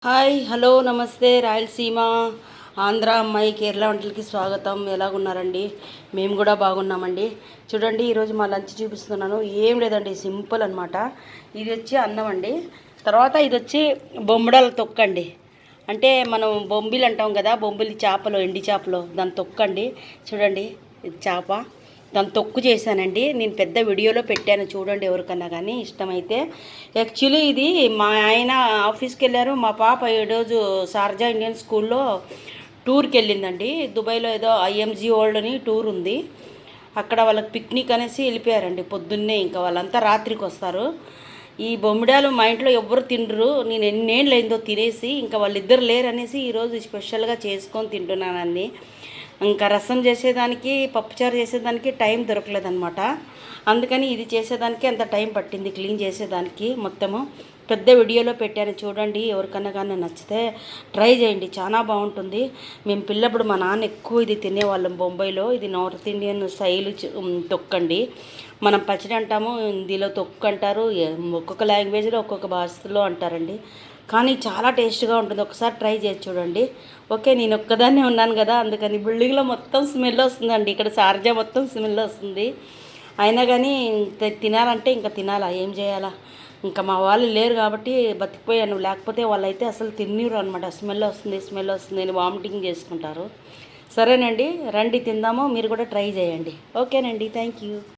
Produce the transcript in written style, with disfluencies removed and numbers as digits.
Hi hello నమస్తే రాయలసీమ ఆంధ్ర అమ్మాయి కేరళ వంటలకి స్వాగతం. ఎలాగున్నారండి? మేము కూడా బాగున్నామండి. చూడండి, ఈరోజు మా లంచ్ చూపిస్తున్నాను. ఏం లేదండి, సింపుల్ అనమాట. ఇది వచ్చి అన్నం అండి. తర్వాత ఇది వచ్చి బొమ్మడాల తొక్కండి. అంటే మనం బొంబిలు అంటాం కదా, బొంబిలి చేపలు, ఎండి చేపలు, దాని తొక్కండి. చూడండి, ఇది చేప, దాని తొక్కు చేశానండి. నేను పెద్ద వీడియోలో పెట్టాను, చూడండి ఎవరికన్నా కానీ ఇష్టమైతే. యాక్చువల్లీ ఇది మా ఆయన ఆఫీస్కి వెళ్ళారు, మా పాప ఈరోజు షార్జా ఇండియన్ స్కూల్లో టూర్కి వెళ్ళిందండి. దుబాయ్లో ఏదో ఐఎంజీ వరల్డ్ అని టూర్ ఉంది, అక్కడ వాళ్ళకి పిక్నిక్ అనేసి వెళ్ళిపోయారండి పొద్దున్నే. ఇంకా వాళ్ళంతా రాత్రికి వస్తారు. ఈ బొమ్మిడాలు మా ఇంట్లో ఎవ్వరు తినరు. నేను ఎన్నేళ్ళు అయిందో తినేసి, ఇంకా వాళ్ళిద్దరు లేరనేసి ఈరోజు స్పెషల్గా చేసుకొని తింటున్నానండి. ఇంకా రసం చేసేదానికి, పప్పుచారు చేసేదానికి టైం దొరకలేదనమాట. అందుకని ఇది చేసేదానికి అంత టైం పట్టింది, క్లీన్ చేసేదానికి మొత్తము. పెద్ద వీడియోలో పెట్టాను, చూడండి. ఎవరికన్నా కానీ నచ్చితే ట్రై చేయండి, చాలా బాగుంటుంది. మేము పిల్లప్పుడు మా నాన్న ఎక్కువ ఇది తినేవాళ్ళం బొంబాయిలో. ఇది నార్త్ ఇండియన్ స్టైల్ తొక్కండి. మనం పచ్చడి అంటాము, హిందీలో తొక్కు అంటారు, ఒక్కొక్క లాంగ్వేజ్లో ఒక్కొక్క భాషలో అంటారండి. కానీ చాలా టేస్ట్గా ఉంటుంది, ఒకసారి ట్రై చేసి చూడండి. ఓకే, నేను ఒక్కదాన్నే ఉన్నాను కదా, అందుకని బిల్డింగ్లో మొత్తం స్మెల్ వస్తుందండి. ఇక్కడ షార్జా మొత్తం స్మెల్ వస్తుంది. అయినా కానీ తినాలంటే ఇంకా తినాలా, ఏం చేయాలా. ఇంకా మా వాళ్ళు లేరు కాబట్టి బతికిపోయాను, లేకపోతే వాళ్ళైతే అసలు తిన్నీరు అనమాట. స్మెల్ వస్తుంది, స్మెల్ వస్తుంది అని వామిటింగ్ చేసుకుంటారు. సరేనండి, రండి తిందాము, మీరు కూడా ట్రై చేయండి. ఓకేనండి, థ్యాంక్ యూ.